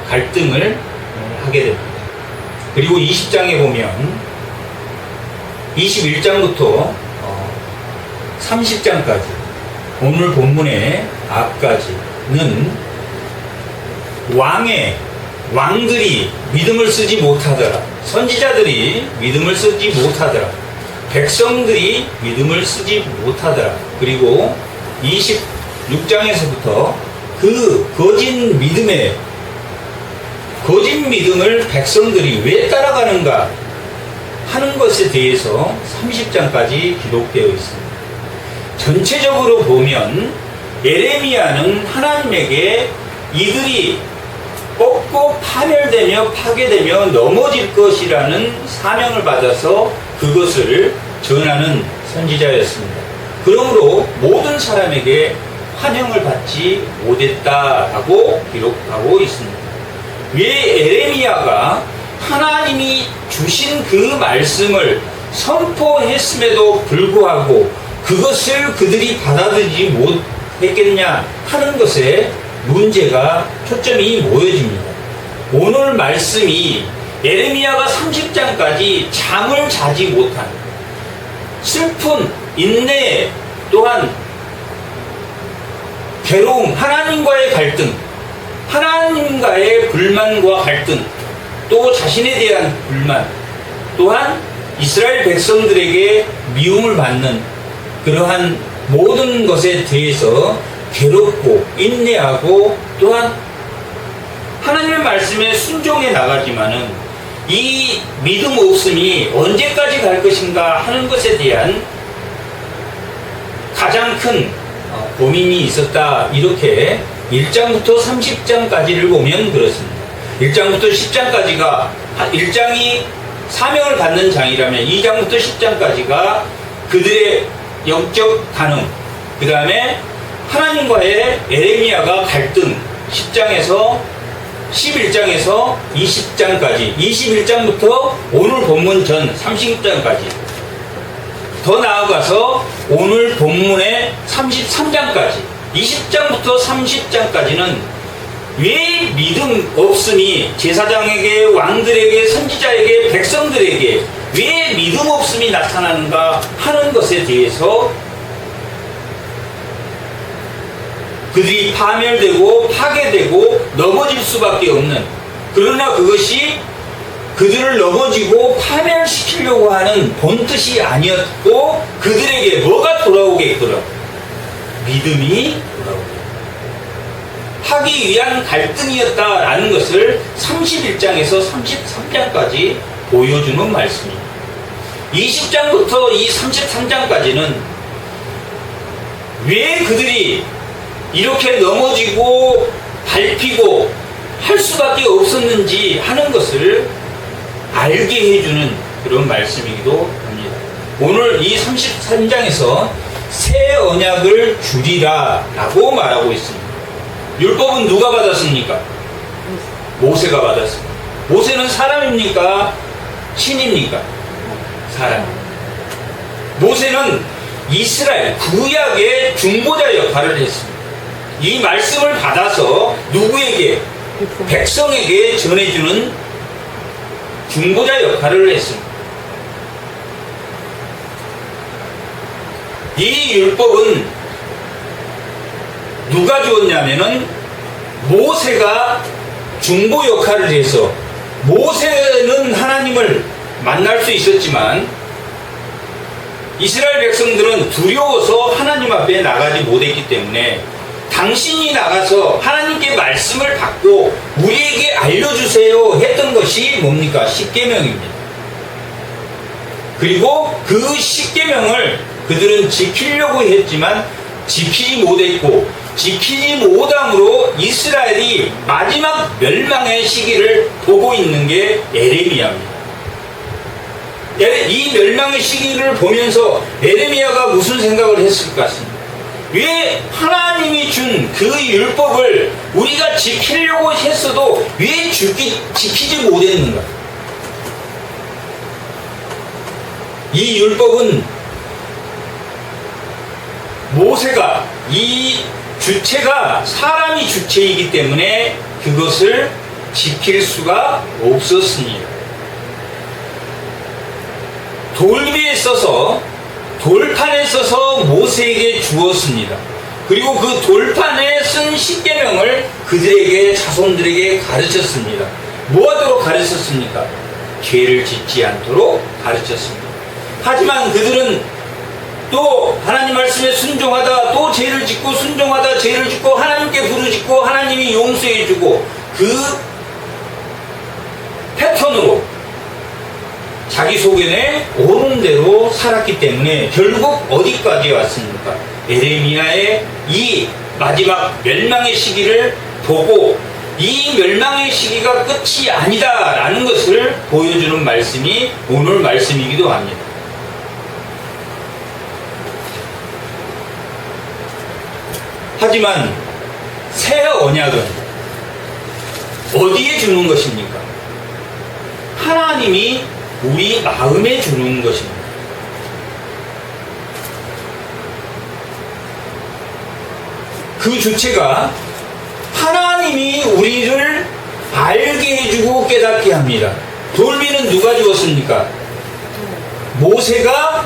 갈등을 하게 됩니다. 그리고 20장에 보면 21장부터 30장까지 오늘 본문의 앞까지는 왕들이 믿음을 쓰지 못하더라, 선지자들이 믿음을 쓰지 못하더라, 백성들이 믿음을 쓰지 못하더라. 그리고 26장에서부터 그 거짓 믿음을 백성들이 왜 따라가는가 하는 것에 대해서 30장까지 기록되어 있습니다. 전체적으로 보면 예레미야는 하나님에게 이들이 꺾고 파멸되며 파괴되며 넘어질 것이라는 사명을 받아서 그것을 전하는 선지자였습니다. 그러므로 모든 사람에게 환영을 받지 못했다라고 기록하고 있습니다. 왜 예레미야가 하나님이 주신 그 말씀을 선포했음에도 불구하고 그것을 그들이 받아들이지 못했겠냐 하는 것에 문제가 초점이 모여집니다. 오늘 말씀이 예레미야가 30장까지 잠을 자지 못한 슬픈 인내, 또한 괴로움, 하나님과의 갈등, 하나님과의 불만과 갈등, 또 자신에 대한 불만, 또한 이스라엘 백성들에게 미움을 받는 그러한 모든 것에 대해서 괴롭고 인내하고 또한 하나님의 말씀에 순종해 나가지만은 이 믿음 없음이 언제까지 갈 것인가 하는 것에 대한 가장 큰 고민이 있었다. 이렇게 1장부터 30장까지를 보면 그렇습니다. 1장부터 10장까지가 1장이 사명을 받는 장이라면 2장부터 10장까지가 그들의 영적 간음, 그 다음에 하나님과의 예레미야가 갈등, 10장에서 11장에서 20장까지, 21장부터 오늘 본문 전 30장까지, 더 나아가서 오늘 본문의 33장까지, 20장부터 30장까지는 왜 믿음 없음이 제사장에게, 왕들에게, 선지자에게, 백성들에게 왜 믿음 없음이 나타나는가 하는 것에 대해서 그들이 파멸되고 파괴되고 넘어질 수밖에 없는, 그러나 그것이 그들을 넘어지고 파멸시키려고 하는 본뜻이 아니었고 그들에게 뭐가 돌아오겠더라? 믿음이 돌아오게 하기 위한 갈등이었다라는 것을 31장에서 33장까지 보여주는 말씀입니다. 20장부터 이 33장까지는 왜 그들이 이렇게 넘어지고 밟히고 할 수밖에 없었는지 하는 것을 알게 해주는 그런 말씀이기도 합니다. 오늘 이 33장에서 새 언약을 주리라 라고 말하고 있습니다. 율법은 누가 받았습니까? 모세가 받았습니다. 모세는 사람입니까? 신입니까? 사람. 모세는 이스라엘 구약의 중보자 역할을 했습니다. 이 말씀을 받아서 누구에게? 백성에게 전해주는 중보자 역할을 했습니다. 이 율법은 누가 주었냐면은 모세가 중보 역할을 해서, 모세는 하나님을 만날 수 있었지만 이스라엘 백성들은 두려워서 하나님 앞에 나가지 못했기 때문에 당신이 나가서 하나님께 말씀을 받고 우리에게 알려주세요 했던 것이 뭡니까? 십계명입니다. 그리고 그 십계명을 그들은 지키려고 했지만 지키지 못했고, 지키지 못함으로 이스라엘이 마지막 멸망의 시기를 보고 있는 게 예레미야입니다. 이 멸망의 시기를 보면서 예레미야가 무슨 생각을 했을 것 같습니다. 왜 하나님이 준 그 율법을 우리가 지키려고 했어도 왜 지키지 못했는가? 이 율법은 모세가, 이 주체가 사람이 주체이기 때문에 그것을 지킬 수가 없었습니다. 돌비에 써서 돌판에 써서 모세에게 주었습니다. 그리고 그 돌판에 쓴 십계명을 그들에게 자손들에게 가르쳤습니다. 뭐하도록 가르쳤습니까? 죄를 짓지 않도록 가르쳤습니다. 하지만 그들은 또 하나님 말씀에 순종하다 또 죄를 짓고 순종하다 죄를 짓고 하나님께 부르짖고 하나님이 용서해주고 그 패턴으로 자기 속에 오는 대로 살았기 때문에 결국 어디까지 왔습니까? 에레미야의 이 마지막 멸망의 시기를 보고 이 멸망의 시기가 끝이 아니다라는 것을 보여주는 말씀이 오늘 말씀이기도 합니다. 하지만 새 언약은 어디에 주는 것입니까? 하나님이 우리 마음에 주는 것입니다. 그 주체가 하나님이 우리를 알게 해주고 깨닫게 합니다. 돌비는 누가 주었습니까? 모세가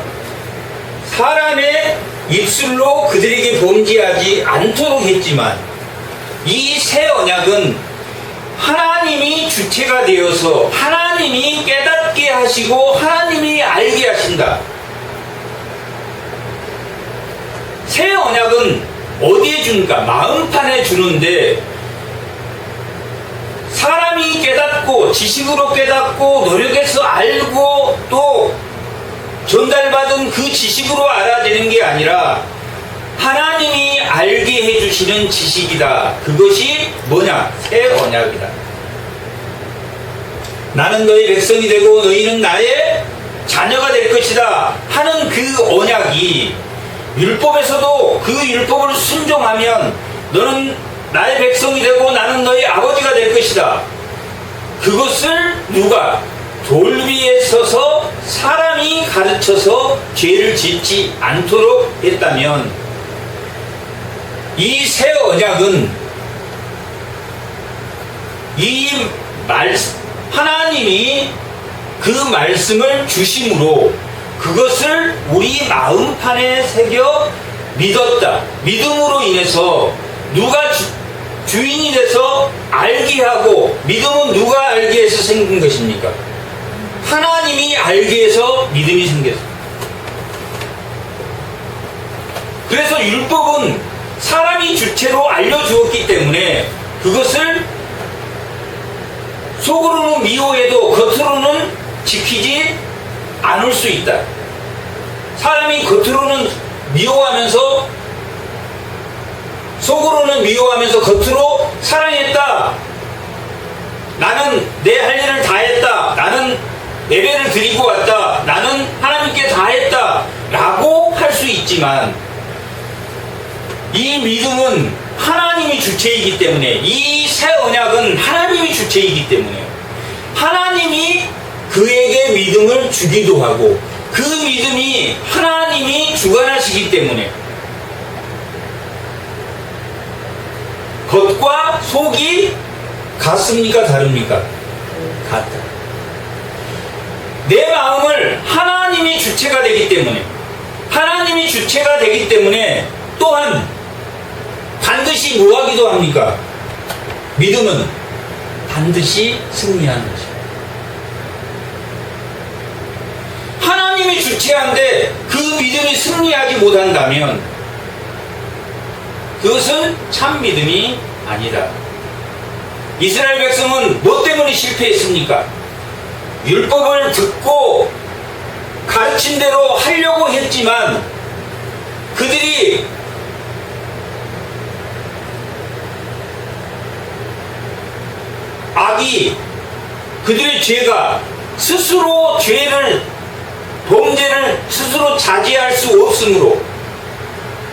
사람의 입술로 그들에게 범죄하지 않도록 했지만 이 새 언약은 하나님이 주체가 되어서 하나님이 깨닫게 하시고 하나님이 알게 하신다. 새 언약은 어디에 주니까? 마음판에 주는데 사람이 깨닫고 지식으로 깨닫고 노력해서 알고 또 전달받은 그 지식으로 알아내는 게 아니라 하나님이 알게 해주시는 지식이다. 그것이 뭐냐? 새 언약이다. 나는 너희 백성이 되고 너희는 나의 자녀가 될 것이다 하는 그 언약이 율법에서도 그 율법을 순종하면 너는 나의 백성이 되고 나는 너희 아버지가 될 것이다. 그것을 누가? 돌비에 서서 사람이 가르쳐서 죄를 짓지 않도록 했다면 이 새 언약은 하나님이 그 말씀을 주심으로 그것을 우리 마음판에 새겨 믿었다. 믿음으로 인해서 누가 주인이 돼서 알게 하고 믿음은 누가 알게 해서 생긴 것입니까? 하나님이 알게 해서 믿음이 생겼습니다. 그래서 율법은 사람이 주체로 알려주었기 때문에 그것을 속으로는 미워해도 겉으로는 지키지 않을 수 있다. 사람이 겉으로는 미워하면서 속으로는 미워하면서 겉으로 사랑했다. 나는 내 할 일을 다 했다. 나는 예배를 드리고 왔다. 나는 하나님께 다 했다. 라고 할 수 있지만 이 믿음은 하나님이 주체이기 때문에 이 새 언약은 하나님이 주체이기 때문에 하나님이 그에게 믿음을 주기도 하고 그 믿음이 하나님이 주관하시기 때문에 겉과 속이 같습니까? 다릅니까? 같다. 내 마음을 하나님이 주체가 되기 때문에 하나님이 주체가 되기 때문에 또한 반드시 뭐 하기도 합니까? 믿음은 반드시 승리하는 것입니다. 하나님이 주체한데 그 믿음이 승리하지 못한다면 그것은 참 믿음이 아니다. 이스라엘 백성은 뭐 때문에 실패했습니까? 율법을 듣고 가르친 대로 하려고 했지만 그들이 악이 그들의 죄가 스스로 범죄를 스스로 자제할 수 없으므로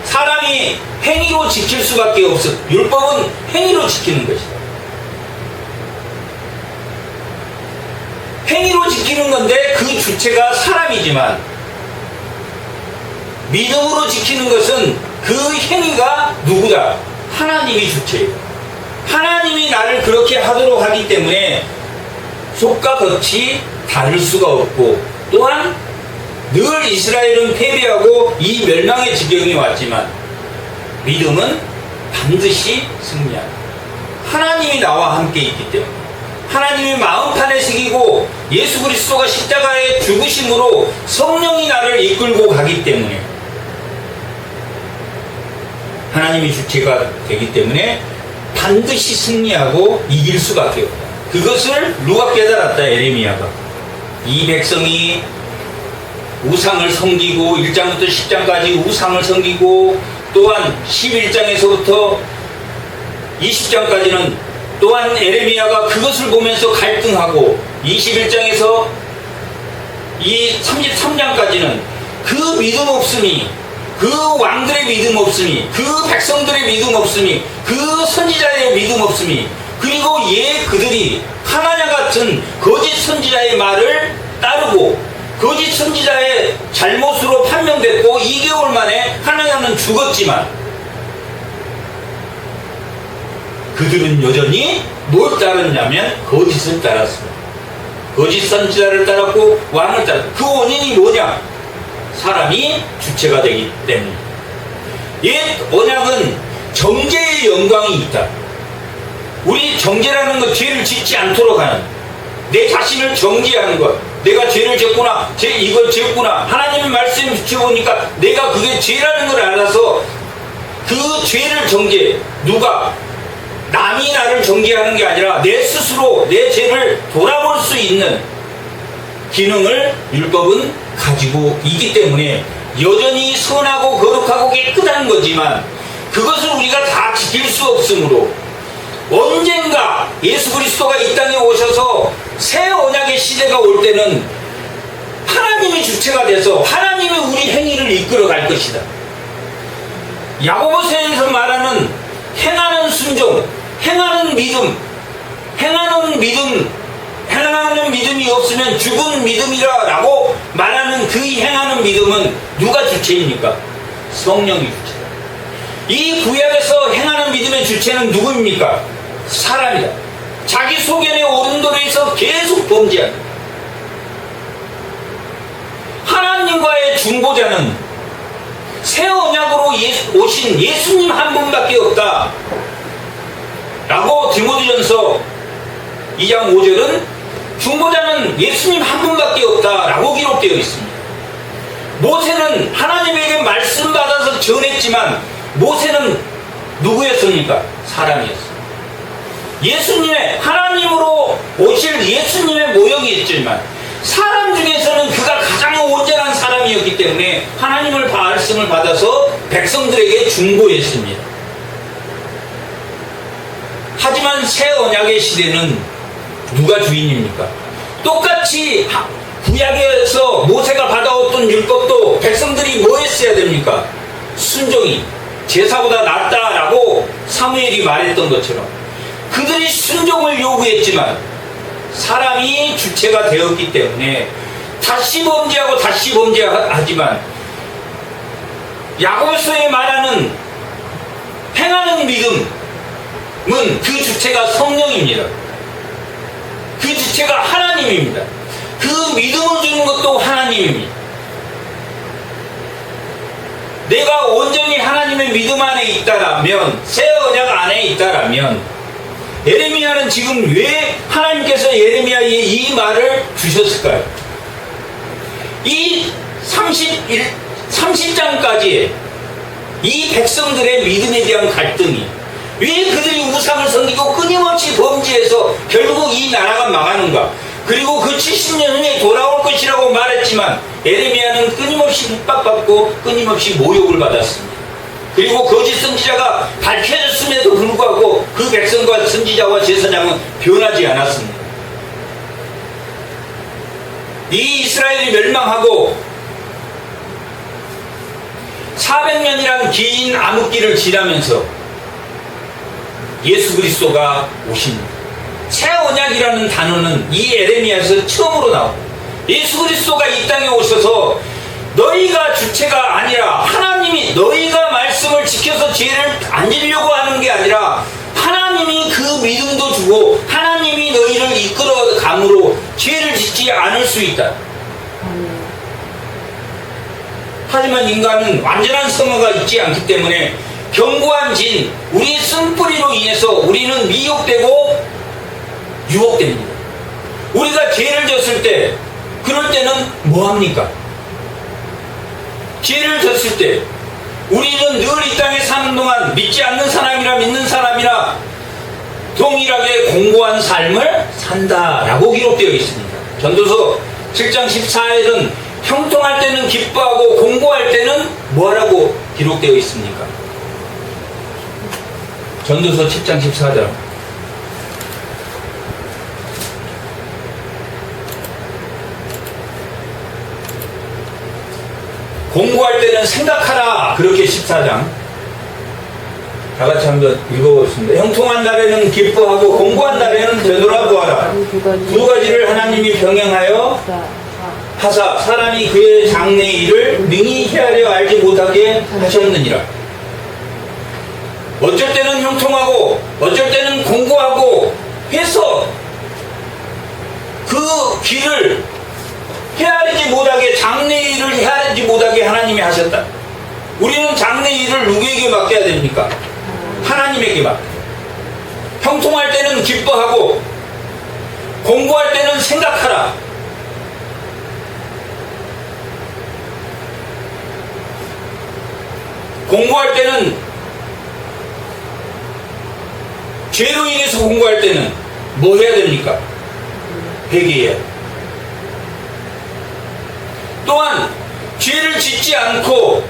사람이 행위로 지킬 수밖에 없어. 율법은 행위로 지키는 것이다. 행위로 지키는 건데 그 주체가 사람이지만 믿음으로 지키는 것은 그 행위가 누구다? 하나님이 주체예요. 하나님이 나를 그렇게 하도록 하기 때문에 속과 겉이 다를 수가 없고, 또한 늘 이스라엘은 패배하고 이 멸망의 지경이 왔지만 믿음은 반드시 승리한다. 하나님이 나와 함께 있기 때문에, 하나님이 마음판에 새기고 예수 그리스도가 십자가의 죽으심으로 성령이 나를 이끌고 가기 때문에, 하나님이 주체가 되기 때문에 반드시 승리하고 이길 수밖에 없다. 그것을 누가 깨달았다? 예레미야가. 이 백성이 우상을 섬기고 1장부터 10장까지 우상을 섬기고, 또한 11장에서부터 20장까지는 또한 예레미야가 그것을 보면서 갈등하고, 21장에서 이 33장까지는 그 믿음 없음이, 그 왕들의 믿음 없음이, 그 백성들의 믿음 없음이, 그 선지자의 믿음 없음이, 그리고 그들이 하나냐 같은 거짓 선지자의 말을 따르고 거짓 선지자의 잘못으로 판명됐고 2개월 만에 하나냐는 죽었지만 그들은 여전히 뭘 따랐냐면 거짓을 따랐습니다. 거짓 선지자를 따랐고 왕을 따랐고, 그 원인이 뭐냐? 사람이 주체가 되기 때문에. 옛 언약은 정죄의 영광이 있다. 우리 정죄라는 것, 죄를 짓지 않도록 하는, 내 자신을 정죄하는 것. 내가 죄를 졌구나, 이걸 지었구나, 하나님의 말씀을 지켜보니까 내가 그게 죄라는 걸 알아서 그 죄를 정죄. 누가? 남이 나를 정죄하는 게 아니라 내 스스로 내 죄를 돌아볼 수 있는 기능을 율법은 가지고 있기 때문에 여전히 선하고 거룩하고 깨끗한 거지만, 그것을 우리가 다 지킬 수 없으므로 언젠가 예수 그리스도가 이 땅에 오셔서 새 언약의 시대가 올 때는 하나님이 주체가 돼서 하나님이 우리 행위를 이끌어 갈 것이다. 야고보서에서 말하는 행하는 순종, 행하는 믿음, 행하는 믿음이 없으면 죽은 믿음이라 라고 말하는 그 행하는 믿음은 누가 주체입니까? 성령이 주체다. 이 구약에서 행하는 믿음의 주체는 누구입니까? 사람이다. 자기 소견의 오른도리에서 계속 범죄한다. 하나님과의 중보자는 새 언약으로 오신 예수님 한 분밖에 없다 라고 디모데전서 2장 5절은 중보자는 예수님 한 분밖에 없다 라고 기록되어 있습니다. 모세는 하나님에게 말씀 받아서 전했지만 모세는 누구였습니까? 사람이었습니다. 예수님의, 하나님으로 오실 예수님의 모형이었지만 사람 중에서는 그가 가장 온전한 사람이었기 때문에 하나님을 말씀을 받아서 백성들에게 중보했습니다. 하지만 새 언약의 시대는 누가 주인입니까? 똑같이 구약에서 모세가 받아왔던 율법도 백성들이 뭐 했어야 됩니까? 순종이 제사보다 낫다라고 사무엘이 말했던 것처럼 그들이 순종을 요구했지만 사람이 주체가 되었기 때문에 다시 범죄하고 다시 범죄하지만, 야고보서에 말하는 행하는 믿음은 그 주체가 성령입니다. 그 주체가 하나님입니다. 그 믿음을 주는 것도 하나님입니다. 내가 온전히 하나님의 믿음 안에 있다라면, 새 언약 안에 있다라면, 예레미야는 지금 왜 하나님께서 예레미야에 이 말을 주셨을까요? 이 30장까지 이 백성들의 믿음에 대한 갈등이, 왜 그들이 우상을 섬기고 끊임없이 범죄해서 결국 이 나라가 망하는가? 그리고 그 70년 후에 돌아올 것이라고 말했지만 예레미야는 끊임없이 핍박받고 끊임없이 모욕을 받았습니다. 그리고 거짓 선지자가 밝혀졌음에도 불구하고 그 백성과 선지자와 제사장은 변하지 않았습니다. 이 이스라엘이 멸망하고 400년이란 긴 암흑기를 지나면서 예수 그리스도가 오십니다. 새 언약이라는 단어는 이 예레미야에서 처음으로 나옵니다. 예수 그리스도가 이 땅에 오셔서 너희가 주체가 아니라 하나님이, 너희가 말씀을 지켜서 죄를 안 지려고 하는 게 아니라 하나님이 그 믿음도 주고 하나님이 너희를 이끌어 감으로 죄를 짓지 않을 수 있다. 하지만 인간은 완전한 성화가 있지 않기 때문에 견고한 진, 우리의 쓴뿌리로 인해서 우리는 미혹되고 유혹됩니다. 우리가 죄를 졌을 때, 그럴 때는 뭐합니까? 죄를 졌을 때 우리는 늘 이 땅에 사는 동안 믿지 않는 사람이나 믿는 사람이나 동일하게 공고한 삶을 산다라고 기록되어 있습니다. 전도서 7장 14절은 형통할 때는 기뻐하고 공고할 때는 뭐라고 기록되어 있습니까? 전도서 7장 14절. 공고할 때는 생각하라. 그렇게 14장. 다 같이 한번 읽어보겠습니다. 형통한 날에는 기뻐하고 공고한 날에는 되돌아보아라. 두 가지를 하나님이 병행하여 하사 사람이 그의 장래의 일을 능히 헤아려 알지 못하게 하셨느니라. 어쩔 때는 형통하고 어쩔 때는 공고하고 해서 그 길을 헤아리지 못하게, 장래의 일을 헤아리지 못하게 하나님이 하셨다. 우리는 장래의 일을 누구에게 맡겨야 됩니까? 하나님에게 맡겨. 형통할 때는 기뻐하고 공고할 때는 생각하라. 공고할 때는, 죄로 인해서 공고할 때는 뭐 해야 됩니까? 회개해야 돼. 또한 죄를 짓지 않고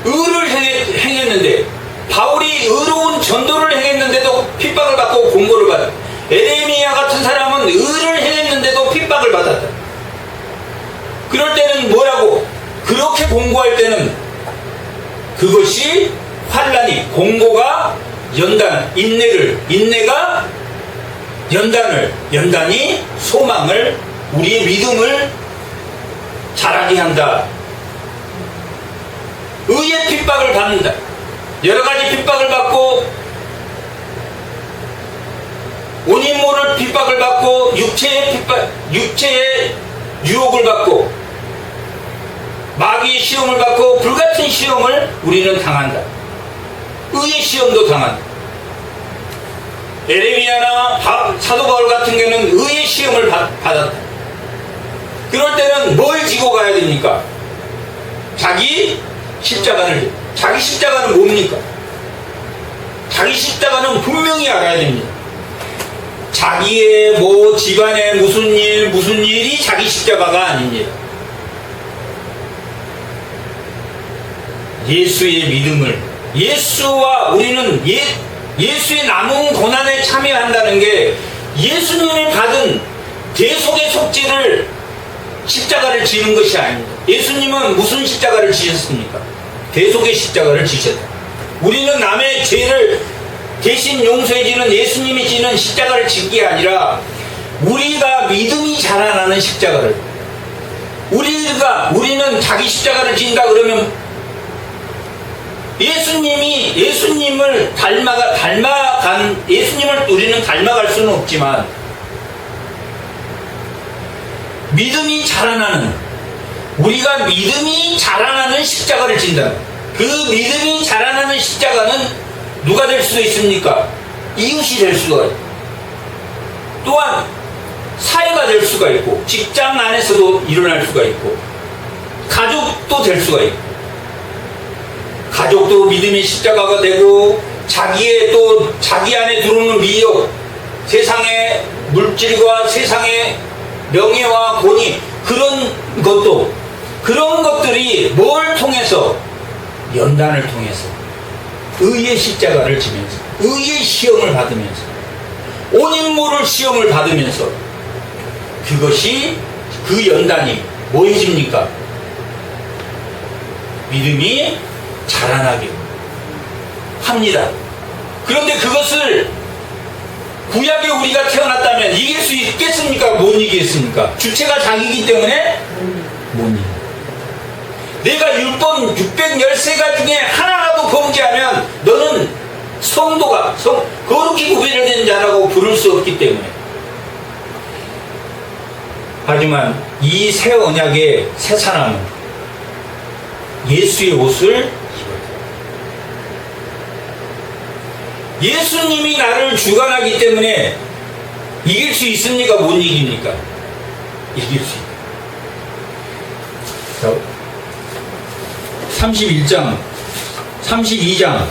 의를 행했는데, 바울이 의로운 전도를 행했는데도 핍박을 받고 공고를 받았다. 에레미야 같은 사람은 의를 행했는데도 핍박을 받았다. 그럴 때는 뭐라고? 그렇게 공고할 때는 그것이 환난이, 공고가 인내가 연단이 소망을, 우리의 믿음을 자라게 한다. 의의 핍박을 받는다. 여러 가지 핍박을 받고, 원인 모를 핍박을 받고, 육체의 유혹을 받고, 마귀의 시험을 받고, 불같은 시험을 우리는 당한다. 의의 시험도 당한다. 에레미야나 사도 바울 같은 경우는 의의 시험을 받았다. 그럴 때는 뭘 지고 가야 됩니까? 자기 십자가는 뭡니까? 자기 십자가는 분명히 알아야 됩니다. 자기의 집안에 무슨 일이 자기 십자가가 아닙니다. 예수의 믿음을, 예수와 우리는 예수의 남은 고난에 참여한다는 게 예수님이 받은 대속의 속죄를, 십자가를 지는 것이 아닙니다. 예수님은 무슨 십자가를 지셨습니까? 대속의 십자가를 지셨다. 우리는 남의 죄를 대신 용서해주는 예수님이 지는 십자가를 짓기 아니라 우리가 믿음이 자라나는 십자가를, 우리는 자기 십자가를 진다 그러면 예수님을 예수님을 우리는 닮아갈 수는 없지만, 우리가 믿음이 자라나는 십자가를 진다. 그 믿음이 자라나는 십자가는 누가 될 수도 있습니까? 이웃이 될 수가 있고, 또한 사회가 될 수가 있고, 직장 안에서도 일어날 수가 있고, 가족도 될 수가 있고, 가족도 믿음의 십자가가 되고, 자기 안에 들어오는 미혹, 세상의 물질과 세상의 명예와 권위, 그런 것들이 뭘 통해서? 연단을 통해서, 의의 십자가를 지면서, 의의 시험을 받으면서, 온인 모를 시험을 받으면서, 그것이, 그 연단이 뭐 해줍니까? 믿음이 자라나게 합니다. 그런데 그것을 구약에 우리가 태어났다면 이길 수 있겠습니까? 못 이기겠습니까? 주체가 자기이기 때문에 못 이깁니다. 내가 율법 613가지 중에 하나라도 범죄하면 너는 성도가 거룩히 구별된 자라고 부를 수 없기 때문에. 하지만 이 새 언약의 새 사람은 예수의 옷을 입었다. 예수님이 나를 주관하기 때문에 이길 수 있습니까? 못 이깁니까? 이길 수 있다. 31장, 32장.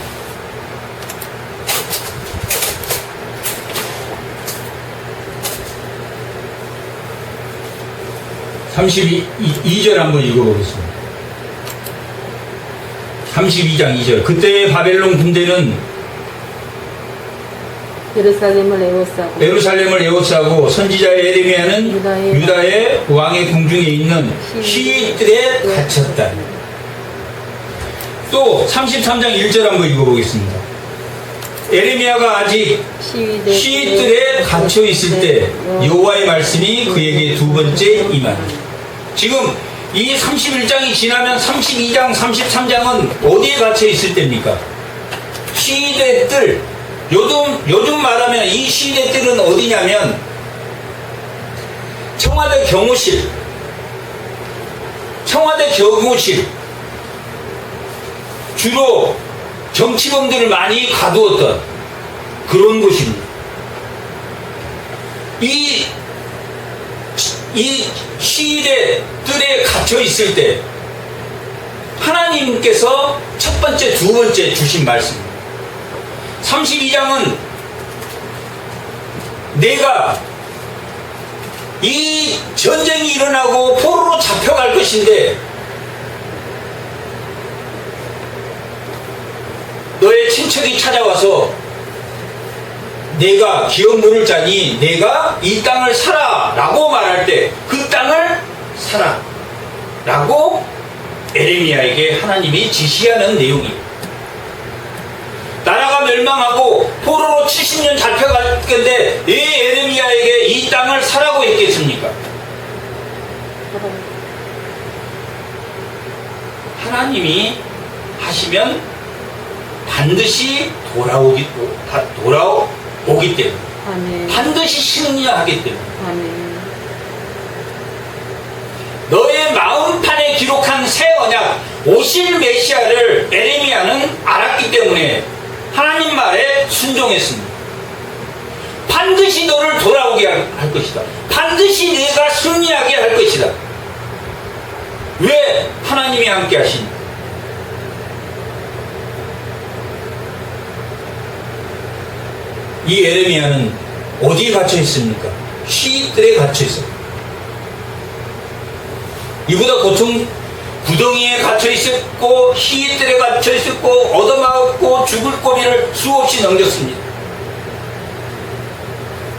32절 한번 읽어보겠습니다. 32장 2절. 그때의 바벨론 군대는 예루살렘을 에워싸고 선지자 에레미야는 유다의 왕의 궁중에 있는 시위들에 갇혔다. 또 33장 1절 한번 읽어보겠습니다. 에레미야가 아직 시위들에 갇혀 있을 때 여호와의 말씀이 그에게 두 번째 임하니. 지금 이 31장이 지나면 32장, 33장은 어디에 갇혀 있을 때입니까? 시위대 뜰. 요즘 말하면 이 시위대 뜰은 어디냐면 청와대 경호실, 주로 정치범들을 많이 가두었던 그런 곳입니다. 이 시위대들에 갇혀 있을 때 하나님께서 첫 번째, 두 번째 주신 말씀입니다. 32장은 내가 이 전쟁이 일어나고 포로로 잡혀갈 것인데 너의 친척이 찾아와서 내가 기업 물을 자니 내가 이 땅을 사라 라고 말할 때 그 땅을 사라 라고 에레미야에게 하나님이 지시하는 내용이에요. 나라가 멸망하고 포로로 70년 잡혀갈 건데 왜 에레미야에게 이 땅을 사라고 했겠습니까? 하나님이 하시면 반드시 돌아오기 때문에. 아멘. 반드시 승리하기 때문에. 아멘. 너의 마음판에 기록한 새 언약 오실 메시아를 에레미야는 알았기 때문에 하나님 말에 순종했습니다. 반드시 너를 돌아오게 할 것이다. 반드시 내가 승리하게 할 것이다. 왜? 하나님이 함께 하시니까. 이 에레미야는 어디에 갇혀 있습니까? 시위들에 갇혀 있습니다. 이보다 고통 구덩이에 갇혀 있었고 시위들에 갇혀 있었고 얻어맞고 죽을 고비를 수없이 넘겼습니다.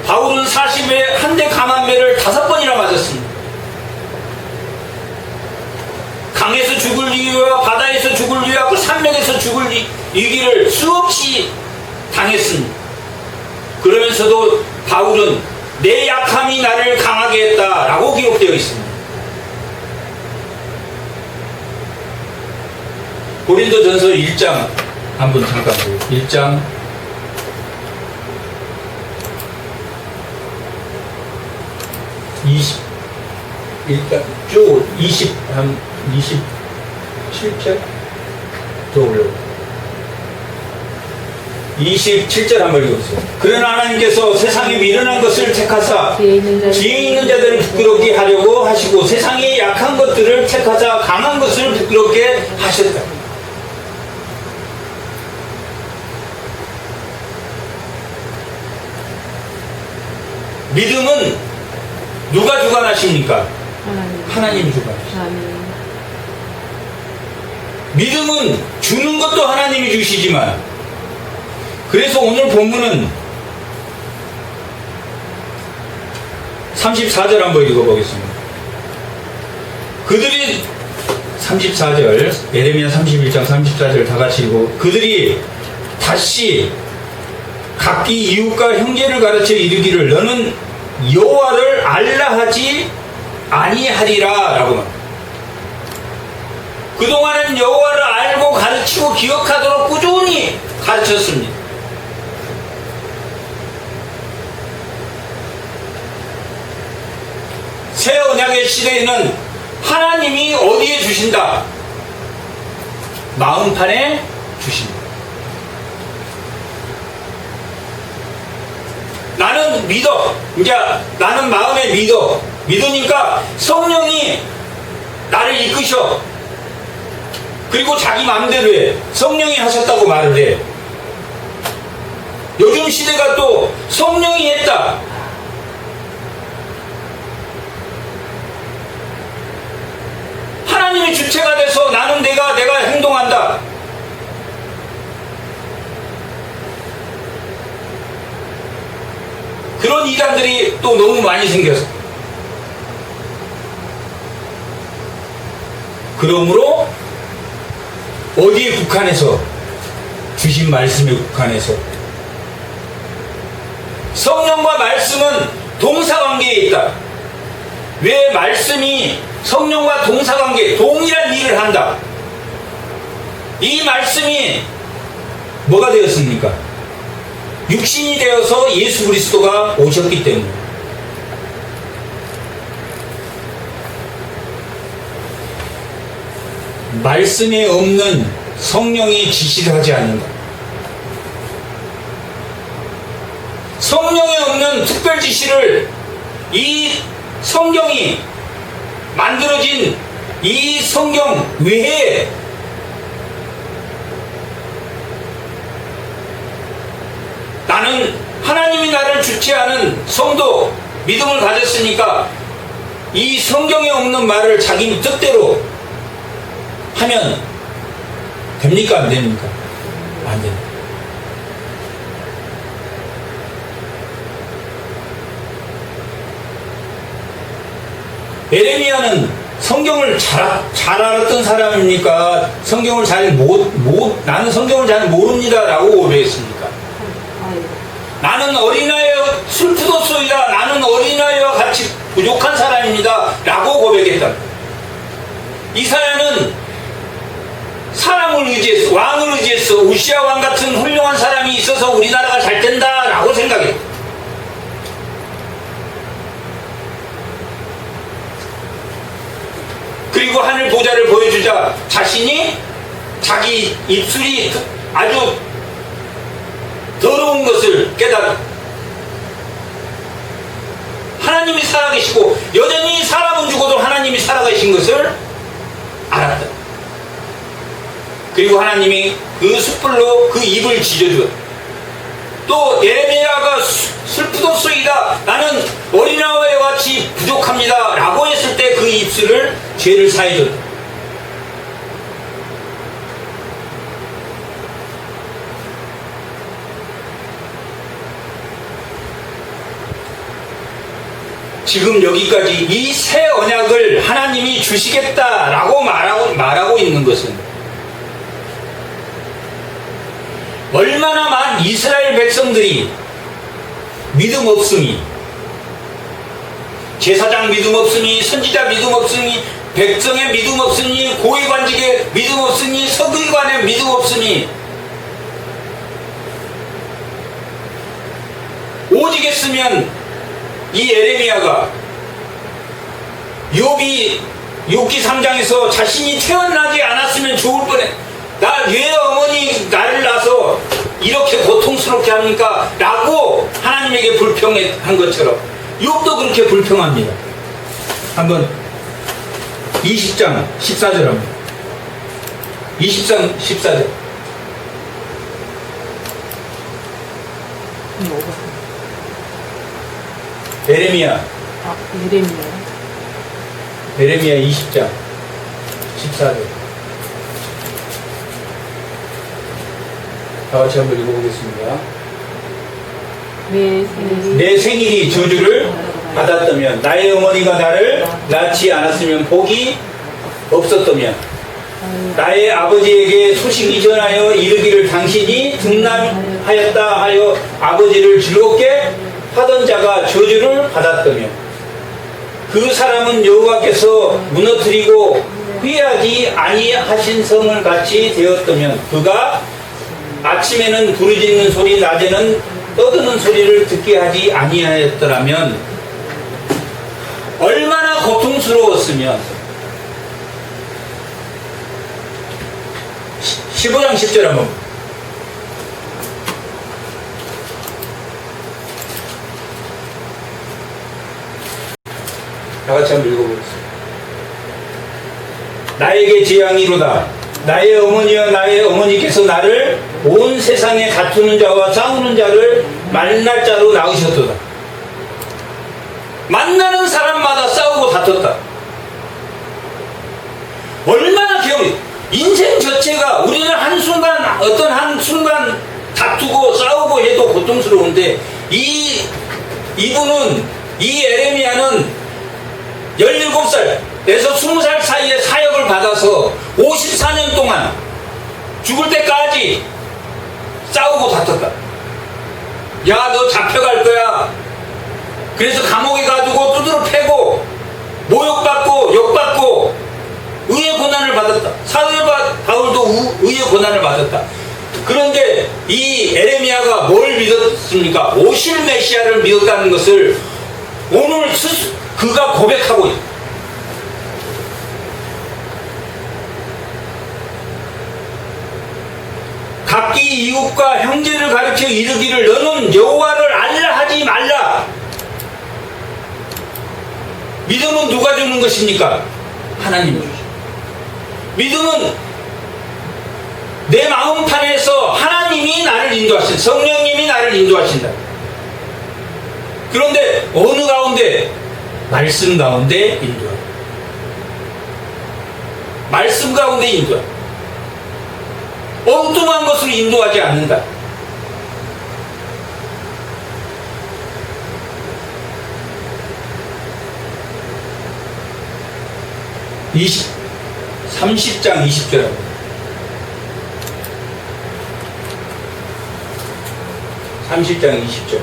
바울은 40에 한 대 강한 매를 5번이나 맞았습니다. 강에서 죽을 이유와 바다에서 죽을 이유와 그 산맥에서 죽을 이 길을 수없이 당했습니다. 그러면서도 바울은 내 약함이 나를 강하게 했다라고 기록되어 있습니다. 고린도전서 1장 한번 잠깐 보세요. 1장 27절 더 올려 27절 한번 읽어보세요. 그러나 하나님께서 세상에 미련한 것을 택하사 지혜 있는 자들을 부끄럽게 하려고 하시고 세상에 약한 것들을 택하사 강한 것을 부끄럽게 하셨다. 믿음은 누가 주관하십니까? 하나님 주관하십니다. 믿음은 주는 것도 하나님이 주시지만, 그래서 오늘 본문은 34절 한번 읽어보겠습니다. 그들이 34절, 에레미야 31장 34절 다 같이 읽고, 그들이 다시 각기 이웃과 형제를 가르쳐 이르기를 너는 여호와를 알라 하지 아니하리라 라고 말합니다. 그동안은 여호와를 알고 가르치고 기억하도록 꾸준히 가르쳤습니다. 새 언약의 시대에는 하나님이 어디에 주신다? 마음판에 주신다. 나는 믿어. 이제 나는 마음에 믿어. 믿으니까 성령이 나를 이끄셔. 그리고 자기 마음대로 해. 성령이 하셨다고 말을 해. 요즘 시대가 또 성령이 했다. 하나님이 주체가 돼서 나는 내가 행동한다. 그런 이단들이 또 너무 많이 생겼어. 그러므로 어디에 국한해서? 주신 말씀에 국한해서. 성령과 말씀은 동사관계에 있다. 왜 말씀이 성령과 동사관계, 동일한 일을 한다? 이 말씀이 뭐가 되었습니까? 육신이 되어서 예수 그리스도가 오셨기 때문에. 말씀에 없는 성령이 지시를 하지 않는다. 성령에 없는 특별 지시를 이 성경이 만들어진 이 성경 외에 나는 하나님이 나를 주체하는 성도 믿음을 가졌으니까 이 성경에 없는 말을 자기 뜻대로 하면 됩니까? 안 됩니까? 안 됩니다. 에레미야는 성경을 잘 알았던 사람입니까? 성경을 나는 성경을 잘 모릅니다 라고 고백했습니까? 나는 어린아이와 슬프도소이다. 나는 어린아이와 같이 부족한 사람입니다 라고 고백했다. 이사야는 사람을 의지했어. 왕을 의지했어. 우시아 왕 같은 훌륭한 사람이 있어서 우리나라가 잘 된다 라고 생각했다. 그리고 하늘 보좌를 보여주자 자신이 자기 입술이 아주 더러운 것을 깨달아. 하나님이 살아계시고 여전히 사람은 죽어도 하나님이 살아계신 것을 알았다. 그리고 하나님이 그 숯불로 그 입을 지져주었다. 또 예레미야가 슬프도소이다. 나는 어린아이와 같이 부족합니다 라고 했을 때 그 입술을 죄를 사해줬다. 지금 여기까지 이 새 언약을 하나님이 주시겠다라고 말하고 있는 것은 얼마나 많은 이스라엘 백성들이 믿음 없음이, 제사장 믿음 없음이, 선지자 믿음 없음이, 백성의 믿음 없음이, 고위관직의 믿음 없음이, 서기관의 믿음 없음이, 오직 했으면 이 에레미야가 욥기 3장에서 자신이 태어나지 않았으면 좋을 뻔해. 왜 어머니 나를 낳아서 이렇게 고통스럽게 합니까? 라고 하나님에게 불평한 것처럼 욥도 그렇게 불평합니다. 한번 20장 14절 합니다. 20장 14절. 에레미야. 에레미야 20장 14절. 다 같이 한번 읽어보겠습니다. 내 생일이 저주를 받았다면, 나의 어머니가 나를 낳지 않았으면 복이 없었다면, 나의 아버지에게 소식이 전하여 이르기를 당신이 등남하였다 하여 아버지를 즐겁게 하던 자가 저주를 받았다면, 그 사람은 여호와께서 무너뜨리고 회하지 아니하신 성을 같이 되었다면, 그가 아침에는 부르짖는 소리, 낮에는 떠드는 소리를 듣게 하지 아니하였더라면 얼마나 고통스러웠으면 15장 10절 한번 다같이 한번 읽어보겠습니다. 나에게 재앙이로다. 나의 어머니와 나의 어머니께서 나를 온 세상에 다투는 자와 싸우는 자를 만날 자로 낳으셨도다. 만나는 사람마다 싸우고 다퉜다. 얼마나 기억이, 인생 자체가 우리는 한순간, 어떤 한순간 다투고 싸우고 해도 고통스러운데, 이분은, 이 에레미야는 17살에서 20살 사이에 사역을 받아서 54년 동안 죽을 때까지 싸우고 다퉜다. 야, 너 잡혀갈 거야. 그래서 감옥에 가두고 두드러 패고 모욕받고 욕받고 의의 고난을 받았다. 사도 바울도 의의 고난을 받았다. 그런데 이 에레미야가 뭘 믿었습니까? 오실 메시아를 믿었다는 것을 오늘 그가 고백하고 있다. 각기 이웃과 형제를 가르쳐 이르기를 너는 여호와를 알라 하지 말라. 믿음은 누가 주는 것입니까? 하나님이 주죠. 믿음은 내 마음판에서 하나님이 나를 인도하신다. 성령님이 나를 인도하신다. 그런데 어느 가운데? 말씀 가운데 인도한다. 말씀 가운데 인도한다. 엉뚱한 것으로 인도하지 않는다. 이 30장 20절 30장 20절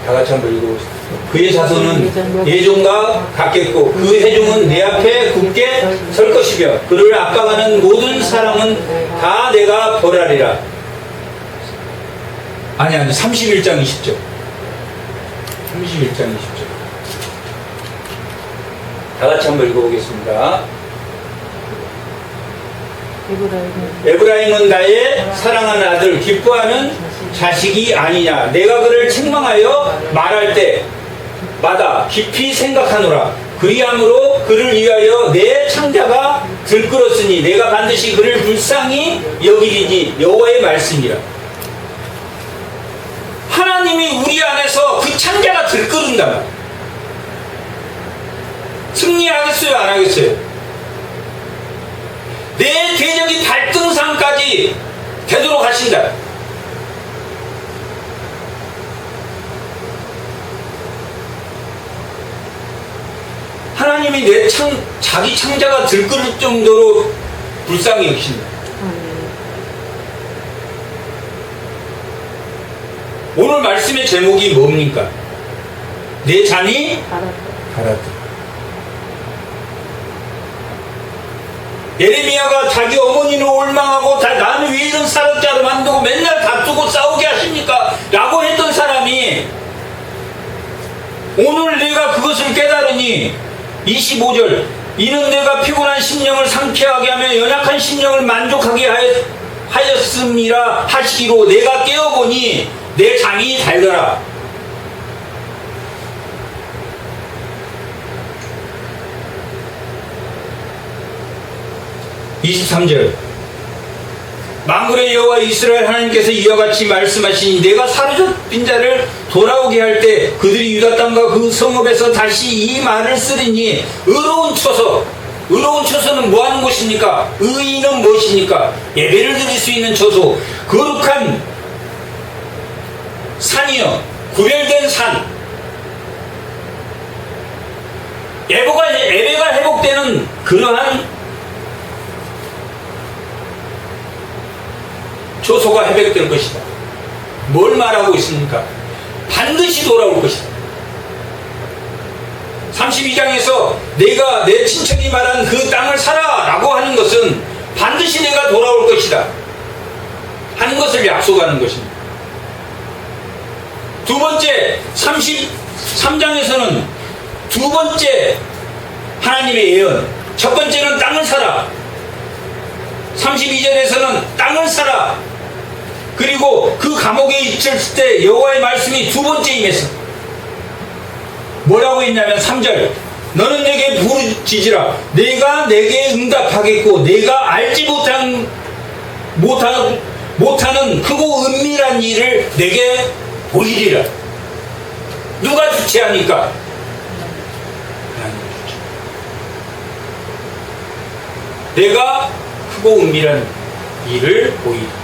다같이 한번 읽어보시죠. 그의 자손은 예종과 같겠고 그 회중은 내 앞에 굳게 설 것이며 그를 압박하는 모든 사람은 다 내가 벌하리라. 아니 31장 20절 31장 20절 다같이 한번 읽어보겠습니다. 에브라임은 나의 사랑하는 아들 기뻐하는 자식이 아니냐. 내가 그를 책망하여 말할 때마다 깊이 생각하노라. 그리함으로 그를 위하여 내 창자가 들끓었으니 내가 반드시 그를 불쌍히 여기리니 여호와의 말씀이라. 하나님이 우리 안에서 그 창자가 들끓는다. 승리하겠어요? 안 하겠어요? 내 대적이 발등상까지 되도록 하신다. 하나님이 자기 창자가 들끓을 정도로 불쌍히 여기신다. 오늘 말씀의 제목이 뭡니까? 내 잔이 가라다. 예레미야가 자기 어머니는 올망하고 나는 왜 이런 사역자를 만들고 맨날 다투고 싸우게 하십니까? 라고 했던 사람이 오늘 내가 그것을 깨달으니 25절 이는 내가 피곤한 심령을 상쾌하게 하며 연약한 심령을 만족하게 하였음이라 하시기로 내가 깨어보니 내 잠이 달더라. (23절) 만군의 여호와 이스라엘 하나님께서 이와 같이 말씀하시니 내가 사로잡힌 자를 돌아오게 할 때 그들이 유다 땅과 그 성읍에서 다시 이 말을 쓰리니 의로운 처소는 뭐 하는 곳입니까? 의인은 무엇입니까? 예배를 드릴 수 있는 처소, 거룩한 산이요, 구별된 산. 예배가 회복되는 그러한 처소가 회복될 것이다. 뭘 말하고 있습니까? 반드시 돌아올 것이다. 32장에서 내가 내 친척이 말한 그 땅을 사라 라고 하는 것은 반드시 내가 돌아올 것이다 하는 것을 약속하는 것입니다. 두 번째 33장에서는 두 번째 하나님의 예언. 첫 번째는 땅을 사라. 32절에서는 땅을 사라. 그리고 그 감옥에 있을 때 여호와의 말씀이 두 번째 임했어. 뭐라고 했냐면 3절. 너는 내게 부르짖으라. 내가 내게 응답하겠고 내가 알지 못하는 크고 은밀한 일을 내게 보이리라. 누가 주체하니까? 내가 크고 은밀한 일을 보이리라.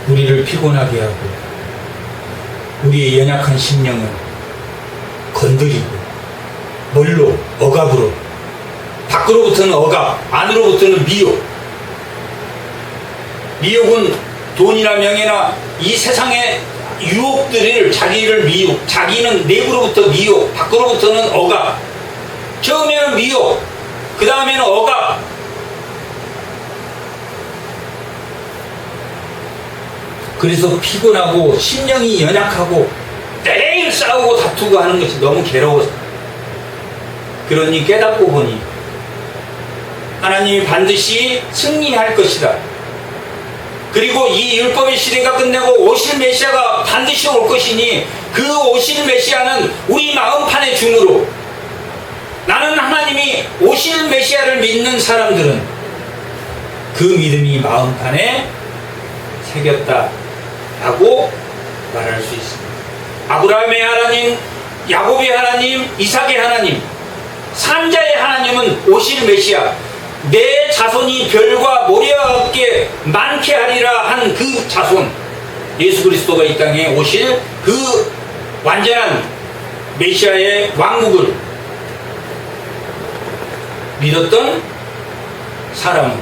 우리를 피곤하게 하고 우리의 연약한 심령을 건드리고 뭘로? 억압으로. 밖으로부터는 억압, 안으로부터는 미혹. 미혹은 돈이나 명예나 이 세상의 유혹들을 자기를 미혹, 자기는 내부로부터 미혹, 밖으로부터는 억압. 처음에는 미혹, 그 다음에는 억압. 그래서 피곤하고 심령이 연약하고 매일 싸우고 다투고 하는 것이 너무 괴로워서. 그러니 깨닫고 보니 하나님이 반드시 승리할 것이다. 그리고 이 율법의 시대가 끝내고 오실 메시아가 반드시 올 것이니 그 오실 메시아는 우리 마음판의 주으로, 나는 하나님이 오실 메시아를 믿는 사람들은 그 믿음이 마음판에 새겼다 라고 말할 수 있습니다. 아브라함의 하나님, 야곱의 하나님, 이삭의 하나님, 산자의 하나님은 오실 메시아, 내 자손이 별과 모래와 같게 많게 하리라 한 그 자손, 예수 그리스도가 이 땅에 오실 그 완전한 메시아의 왕국을 믿었던 사람은,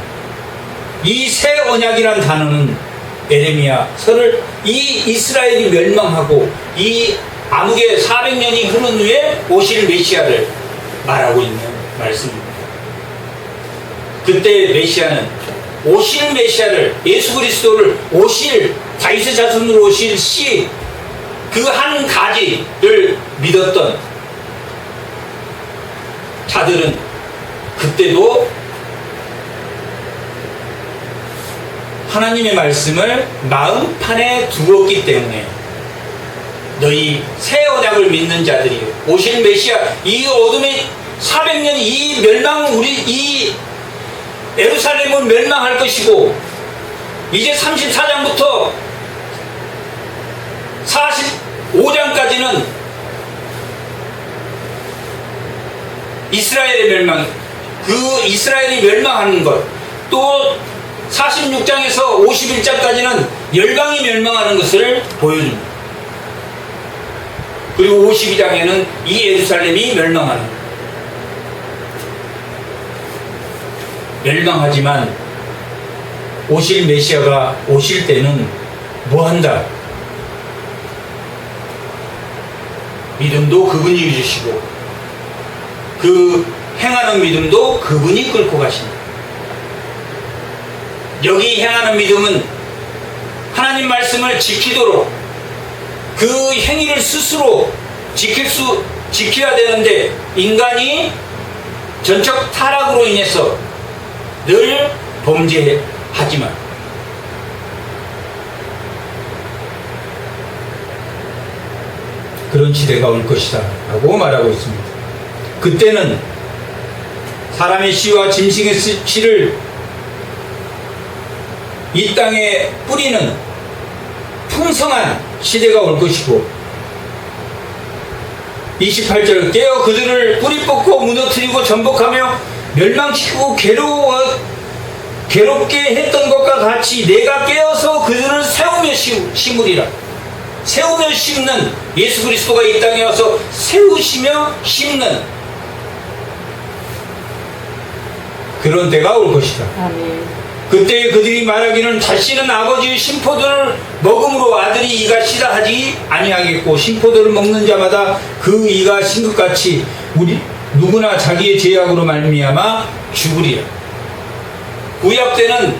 이 새 언약이란 단어는 에레미야서를 이 이스라엘이 멸망하고 이 암흑의 400년이 흐른 후에 오실 메시아를 말하고 있는 말씀입니다. 그때 메시아는 오실 메시아를, 예수 그리스도를 오실 다윗의 자손으로 오실 시 그 한 가지를 믿었던 자들은 그때도 하나님의 말씀을 마음판에 두었기 때문에 너희 새 언약을 믿는 자들이 오실 메시아, 이 어둠의 400년 이 멸망, 이 예루살렘은 멸망할 것이고, 이제 34장부터 45장까지는 이스라엘의 멸망, 그 이스라엘이 멸망하는 것, 또 46장에서 51장까지는 열방이 멸망하는 것을 보여줍니다. 그리고 52장에는 이 예루살렘이 멸망하는 것. 멸망하지만 오실 메시아가 오실 때는 뭐한다? 믿음도 그분이 주시고 그 행하는 믿음도 그분이 끌고 가신다. 여기 행하는 믿음은 하나님 말씀을 지키도록 그 행위를 스스로 지켜야 되는데, 인간이 전적 타락으로 인해서 늘 범죄하지만 그런 시대가 올 것이다 라고 말하고 있습니다. 그때는 사람의 씨와 짐승의 씨를 이 땅에 뿌리는 풍성한 시대가 올 것이고, 28절 깨어 그들을 뿌리 뽑고 무너뜨리고 전복하며 멸망시키고 괴롭게 했던 것과 같이 내가 깨어서 그들을 세우며 심으리라. 세우며 심는, 예수 그리스도가 이 땅에 와서 세우시며 심는 그런 때가 올 것이다. 아멘. 그때 그들이 말하기는 다시는 아버지의 신포도를 먹음으로 아들이 이가 시다 하지 아니하겠고, 신포도를 먹는 자마다 그 이가 신 것 같이 우리 누구나 자기의 죄악으로 말미암아 죽으리라. 29절 깨어 그들을 뿌리 뽑고 무너뜨리고 전복하며 멸망시키고 괴롭게 했던 것과 같이 내가 깨어서 그들을 세우며 심는, 그런 때가 올 것이다. 구약 때는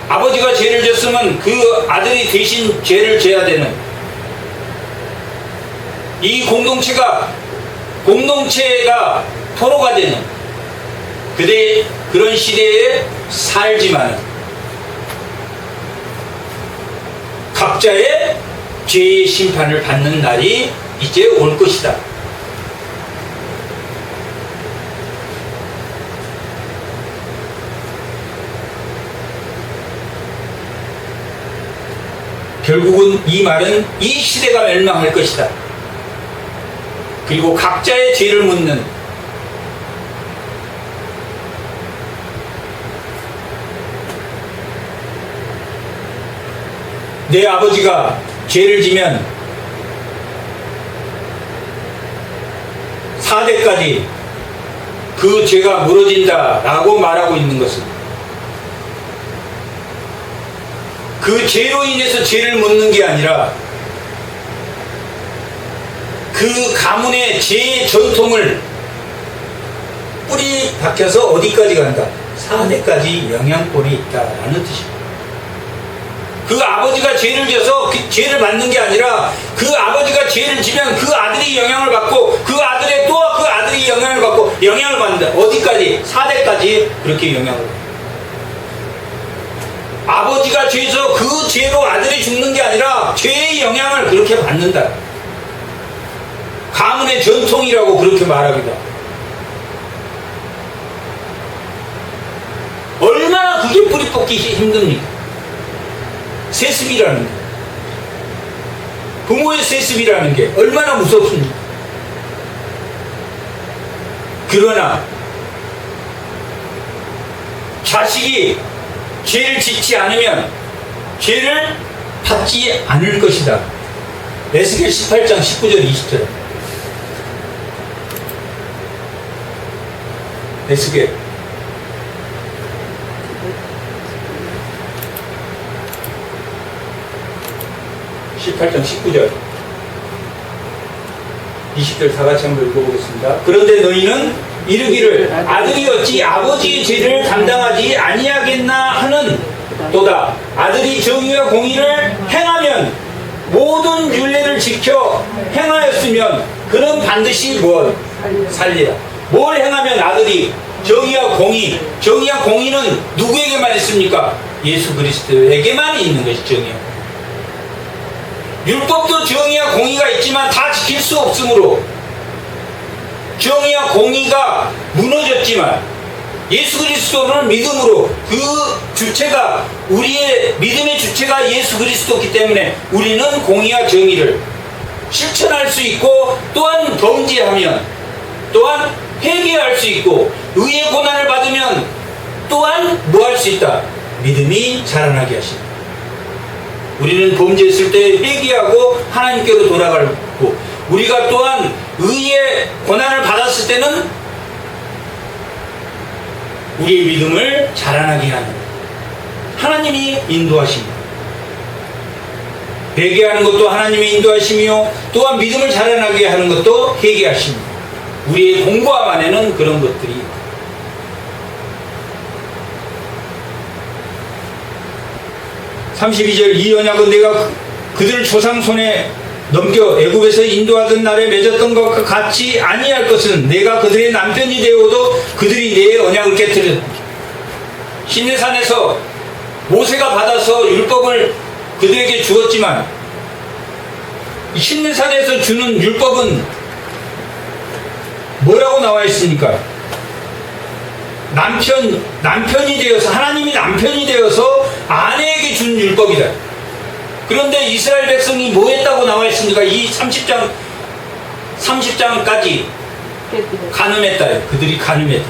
아버지가 죄를 졌으면 그 아들이 대신 죄를 져야 되는, 이 공동체가 토로가 되는 그런 시대에 살지만 각자의 죄의 심판을 받는 날이 이제 올 것이다. 결국은 이 말은 이 시대가 멸망할 것이다. 그리고 각자의 죄를 묻는, 내 아버지가 죄를 지면 4대까지 그 죄가 물어진다 라고 말하고 있는 것은, 그 죄로 인해서 죄를 묻는 게 아니라 그 가문의 죄의 전통을 뿌리 박혀서 어디까지 간다? 4대까지 영향권이 있다라는 뜻입니다. 그 아버지가 죄를 져서 그 죄를 받는 게 아니라 그 아버지가 죄를 지면 그 아들이 영향을 받고 그 아들의 또 그 아들이 영향을 받고 영향을 받는다. 어디까지? 4대까지 그렇게 영향을 받는다. 아버지가 죄에서 그 죄로 아들이 죽는 게 아니라 죄의 영향을 그렇게 받는다. 가문의 전통이라고 그렇게 말합니다. 얼마나 그게 뿌리 뽑기 힘듭니까? 세습이라는 게, 부모의 세습이라는 게 얼마나 무섭습니까? 그러나 자식이 죄를 짓지 않으면 죄를 받지 않을 것이다. 에스겔 18장 19절 20절. 에스겔 18장 19절 20절 다같이 한번 읽어보겠습니다. 그런데 너희는 이르기를 아들이 어찌 아버지의 죄를 감당하지 아니하겠나 하는 도다. 아들이 정의와 공의를 행하면 모든 율례를 지켜 행하였으면 그는 반드시 살리라. 뭘 행하면 아들이 정의와 공의, 정의와 공의는 누구에게만 있습니까? 예수 그리스도에게만 있는 것이 정의와 공의. 율법도 정의와 공의가 있지만 다 지킬 수 없으므로 정의와 공의가 무너졌지만 예수 그리스도를 믿음으로, 그 주체가, 우리의 믿음의 주체가 예수 그리스도이기 때문에 우리는 공의와 정의를 실천할 수 있고, 또한 범죄하면 또한 회개할 수 있고, 의의 고난을 받으면 또한 뭐 할 수 있다? 믿음이 자라나게 하신다. 우리는 범죄했을 때 회개하고 하나님께로 돌아가고, 우리가 또한 의의 고난을 받았을 때는 우리의 믿음을 자라나게 하는 하나님이 인도하십니다. 회개하는 것도 하나님의 인도하심이요, 또한 믿음을 자라나게 하는 것도 회개하십니다. 우리의 공부함 안에는 그런 것들이 32절 이 언약은 내가 그들을 조상 손에 넘겨 애굽에서 인도하던 날에 맺었던 것과 같이 아니할 것은 내가 그들의 남편이 되어도 그들이 내 언약을 깨뜨렸다. 시내산에서 모세가 받아서 율법을 그들에게 주었지만 시내산에서 주는 율법은 뭐라고 나와 있습니까? 남편이 되어서, 하나님이 남편이 되어서 아내에게 준 율법이다. 그런데 이스라엘 백성이 뭐 했다고 나와 있습니까? 이 30장까지 간음했다. 그들이 간음했다.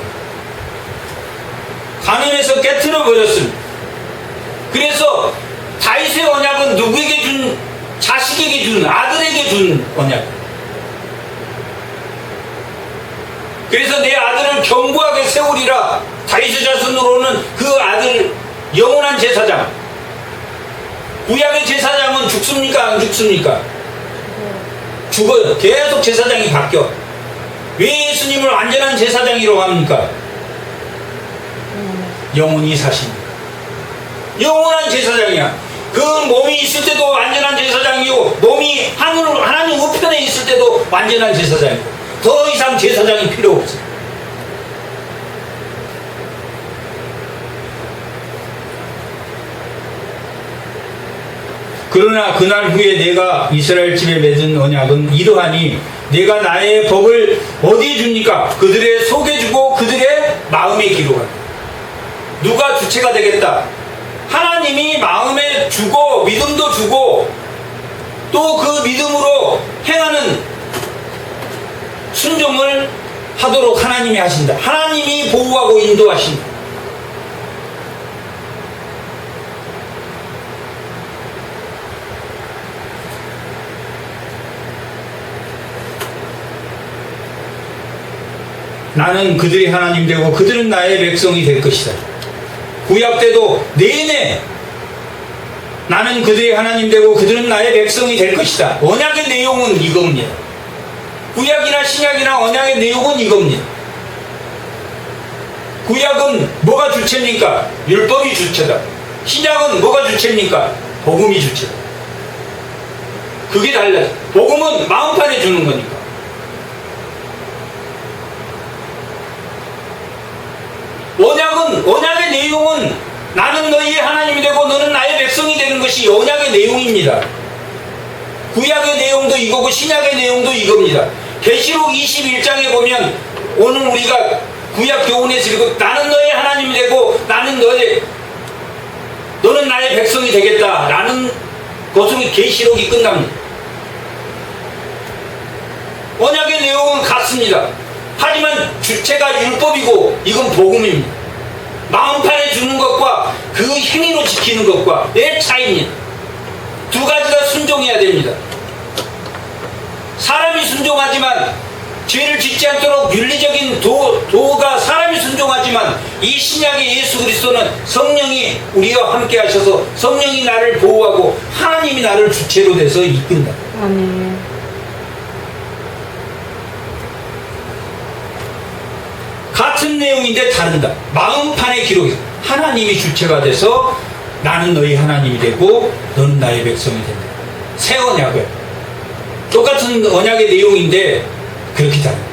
간음해서 깨트려 버렸습니다. 그래서 다윗의 언약은 누구에게 준? 자식에게 준, 아들에게 준 언약. 그래서 내 아들을 견고하게 세우리라. 다윗의 자손으로는 그 아들 영원한 제사장. 구약의 제사장은 죽습니까? 안 죽습니까? 죽어요. 계속 제사장이 바뀌어. 왜 예수님을 완전한 제사장이라고 합니까? 영원히 사십니다. 영원한 제사장이야. 그 몸이 있을 때도 완전한 제사장이고 몸이 하나님 우편에 있을 때도 완전한 제사장이고 더 이상 제사장이 필요 없어요. 그러나 그날 후에 내가 이스라엘 집에 맺은 언약은 이러하니 내가 나의 법을 어디에 줍니까? 그들의 속에 주고 그들의 마음에 기록한다. 누가 주체가 되겠다? 하나님이 마음에 주고 믿음도 주고 또 그 믿음으로 행하는 순종을 하도록 하나님이 하신다. 하나님이 보호하고 인도하신다. 나는 그들이 하나님 되고 그들은 나의 백성이 될 것이다. 구약 때도 내내 나는 그들이 하나님 되고 그들은 나의 백성이 될 것이다. 언약의 내용은 이겁니다. 구약이나 신약이나 언약의 내용은 이겁니다. 구약은 뭐가 주체입니까? 율법이 주체다. 신약은 뭐가 주체입니까? 복음이 주체다. 그게 달라요. 복음은 마음판에 주는 거니까. 언약의 내용은 나는 너희의 하나님이 되고 너는 나의 백성이 되는 것이 언약의 내용입니다. 구약의 내용도 이거고 신약의 내용도 이겁니다. 계시록 21장에 보면 오늘 우리가 구약 교훈에서 읽고 나는 너의 하나님이 되고 너는 나의 백성이 되겠다 라는 것으로 계시록이 끝납니다. 언약의 내용은 같습니다. 하지만 주체가 율법이고 이건 복음입니다. 마음판에 주는 것과 그 행위로 지키는 것과의 차이입니다. 두 가지가 순종해야 됩니다. 사람이 순종하지만 죄를 짓지 않도록 윤리적인 도가 사람이 순종하지만 이 신약의 예수 그리스도는 성령이 우리와 함께 하셔서 성령이 나를 보호하고 하나님이 나를 주체로 돼서 이끈다. 아멘. 같은 내용인데 다른다. 마음판의 기록이 하나님이 주체가 돼서 나는 너희 하나님이 되고 너는 나의 백성이 된다. 새 언약을 똑같은 언약의 내용인데 그렇게 다르다.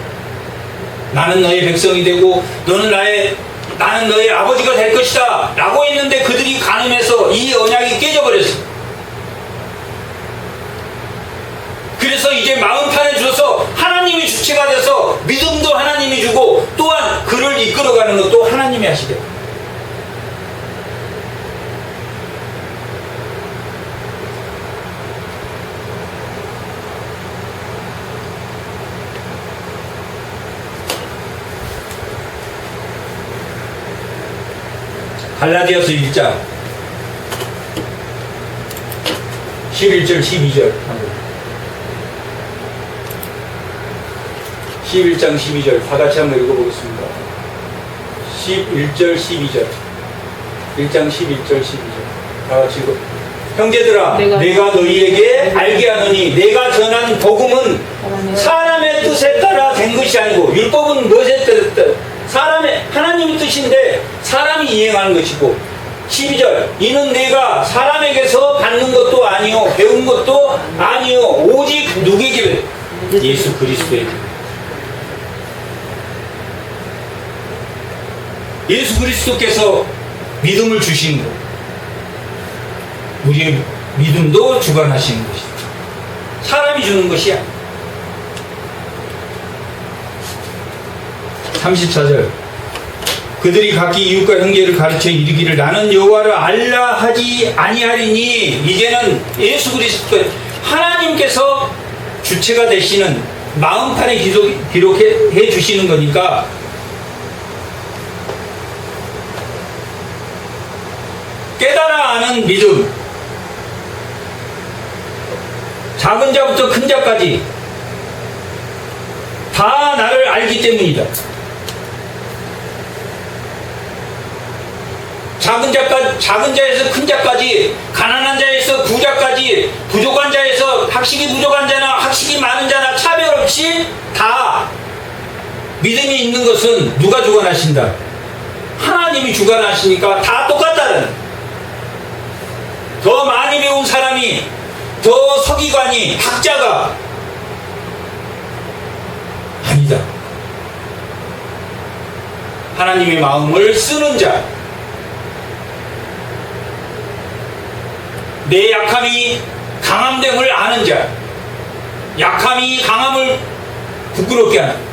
나는 너희 백성이 되고 나는 너희 아버지가 될 것이다 라고 했는데 그들이 간음해서 이 언약이 깨져버렸어. 그래서 이제 마음판에 주어서 하나님이 주체가 돼서 믿음도 하나님이 주고 또한 그를 이끌어가는 것도 하나님이 하시대. 갈라디아서 1장 11절 12절 11장 12절 다같이 한번 읽어보겠습니다. 11절 12절 1장 11절 12절 다같이 읽어. 형제들아 내가 너희에게 알게 하노니 내가 전한 복음은 사람의 뜻에 따라 된 것이 아니고 율법은 무엇에 따라 하나님의 뜻인데 사람이 이행하는 것이고 12절 이는 내가 사람에게서 받는 것도 아니요 배운 것도 아니요 오직 누구에게 예수 그리스도에게 예수 그리스도께서 믿음을 주신 것, 우리의 믿음도 주관하시는 것이다. 사람이 주는 것이야. 34절 그들이 각기 이웃과 형제를 가르쳐 이르기를 나는 여호와를 알라 하지 아니하리니 이제는 예수 그리스도 하나님께서 주체가 되시는 마음판에 기록해 주시는 거니까 깨달아 아는 믿음, 작은 자부터 큰 자까지 다 나를 알기 때문이다. 작은 자에서 큰 자까지, 가난한 자에서 부자까지, 부족한 자에서 학식이 부족한 자나 학식이 많은 자나 차별 없이 다 믿음이 있는 것은 누가 주관하신다? 하나님이 주관하시니까 다 똑같다는, 더 많이 배운 사람이, 더 서기관이, 학자가 아니다. 하나님의 마음을 쓰는 자, 내 약함이 강함됨을 아는 자, 약함이 강함을 부끄럽게 하는,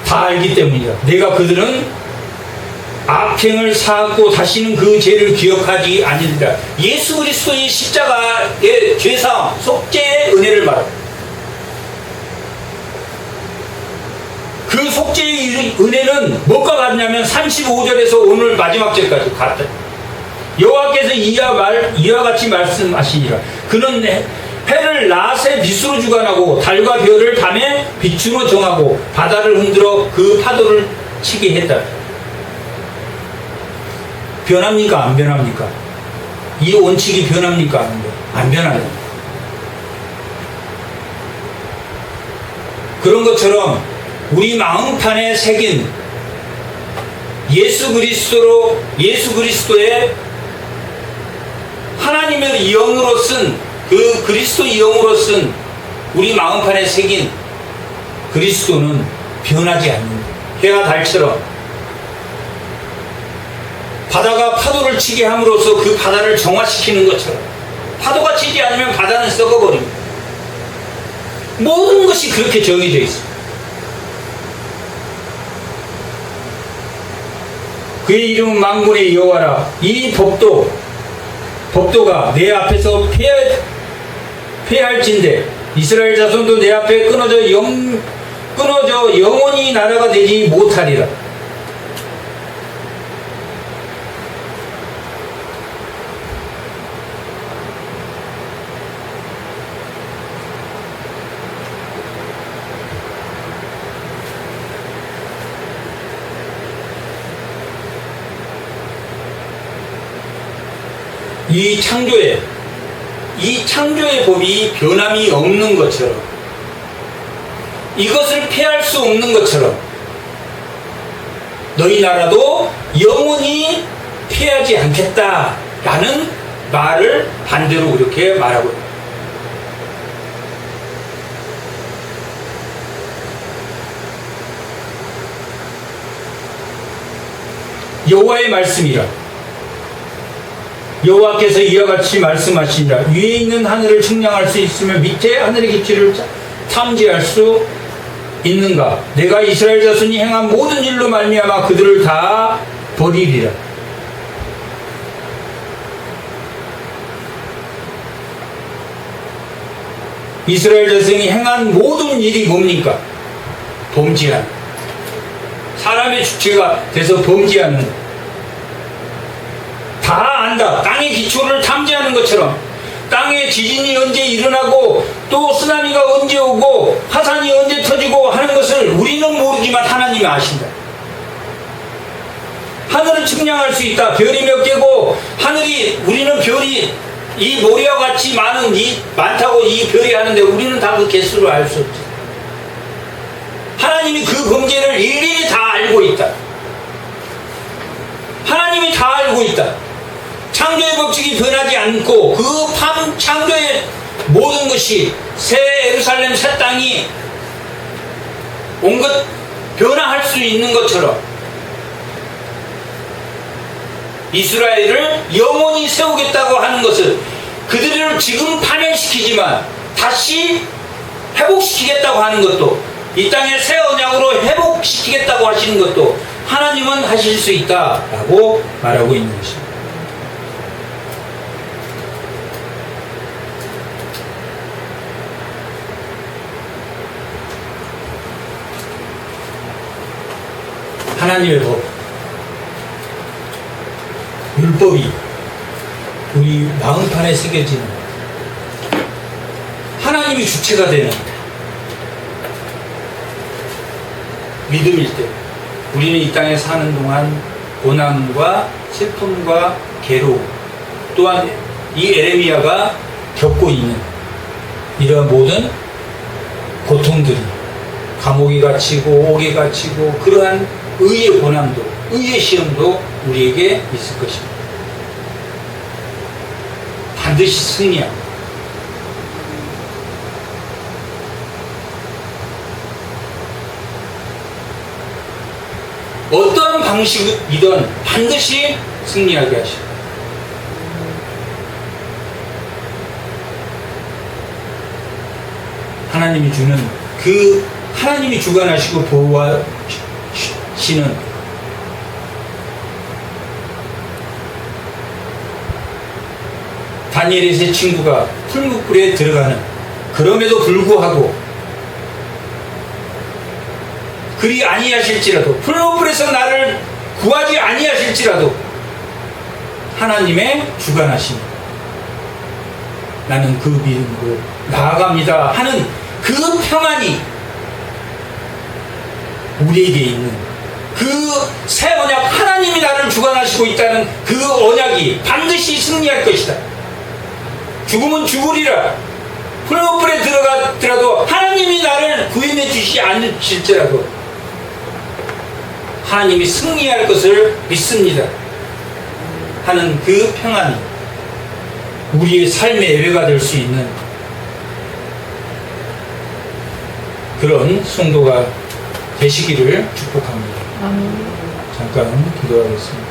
다 알기 때문이다. 내가 그들은 악행을 사하고 다시는 그 죄를 기억하지 아니리라. 예수 그리스도의 십자가의 죄사함, 속죄의 은혜를 말합니다. 그 속죄의 은혜는 뭐가 같냐면 35절에서 오늘 마지막 절까지 같다. 여호와께서 이와 같이 말씀하시니라. 그는 해를 낮에 빛으로 주관하고 달과 별을 밤에 빛으로 정하고 바다를 흔들어 그 파도를 치게 했다. 변합니까? 안 변합니까? 이 원칙이 변합니까? 안 변합니다. 그런 것처럼 우리 마음판에 새긴 예수 그리스도의 하나님의 영으로 쓴 그 그리스도의 영으로 쓴 우리 마음판에 새긴 그리스도는 변하지 않는다. 해와 달처럼 바다가 파도를 치게 함으로써 그 바다를 정화시키는 것처럼, 파도가 치지 않으면 바다는 썩어버립니다. 모든 것이 그렇게 정해져 있습니다. 그의 이름은 만군의 여호와라. 이 법도가 내 앞에서 폐할진대 이스라엘 자손도 내 앞에 끊어져 영원히 나라가 되지 못하리라. 이 창조의 법이 변함이 없는 것처럼, 이것을 피할 수 없는 것처럼 너희 나라도 영원히 피하지 않겠다라는 말을 반대로 그렇게 말하고 있다. 여호와의 말씀이라. 여호와께서 이와 같이 말씀하시니라. 위에 있는 하늘을 측량할 수 있으면 밑에 하늘의 깊이를 탐지할 수 있는가? 내가 이스라엘 자손이 행한 모든 일로 말미암아 그들을 다 버리리라. 이스라엘 자손이 행한 모든 일이 뭡니까? 범죄한, 사람의 주체가 돼서 범죄하는, 다 안다. 땅의 기초를 탐지하는 것처럼 땅에 지진이 언제 일어나고 또 쓰나미가 언제 오고 화산이 언제 터지고 하는 것을 우리는 모르지만 하나님이 아신다. 하늘을 측량할 수 있다. 별이 몇 개고 우리는 별이 이 모래와 같이 많다고 이 별이 하는데 우리는 다 그 개수를 알 수 없지. 하나님이 그 범죄를 일일이 다 알고 있다. 하나님이 다 알고 있다. 창조의 법칙이 변하지 않고 그 창조의 모든 것이 새 예루살렘 새 땅이 온갖 변화할 수 있는 것처럼 이스라엘을 영원히 세우겠다고 하는 것을, 그들을 지금 파멸시키지만 다시 회복시키겠다고 하는 것도, 이 땅의 새 언약으로 회복시키겠다고 하시는 것도 하나님은 하실 수 있다라고 말하고 있는 것입니다. 하나님의 법, 율법이 우리 마음판에 새겨지는, 하나님이 주체가 되는 믿음일 때 우리는 이 땅에 사는 동안 고난과 슬픔과 괴로움, 또한 이 에레미야가 겪고 있는 이런 모든 고통들이 감옥에 갇히고 옥에 갇히고 그러한 의의 고난도 의의 시험도 우리에게 있을 것입니다. 반드시 승리합니다. 어떠한 방식이든 반드시 승리하게 하십니다. 하나님이 주는 그 하나님이 주관하시고 보호하시는 다니엘의 세 친구가 풀무불에 들어가는 그럼에도 불구하고 그리 아니하실지라도 풀무불에서 나를 구하지 아니하실지라도 하나님의 주관하심 나는 그 믿음으로 나아갑니다 하는 그 평안이 우리에게 있는 그 새 언약 하나님이 나를 주관하시고 있다는 그 언약이 반드시 승리할 것이다. 죽으면 죽으리라. 풀무불에 들어가더라도 하나님이 나를 구원해 주시지 않으실지라도 하나님이 승리할 것을 믿습니다 하는 그 평안이 우리의 삶의 예배가 될 수 있는 그런 성도가 되시기를 축복합니다. 잠깐 기도하겠습니다.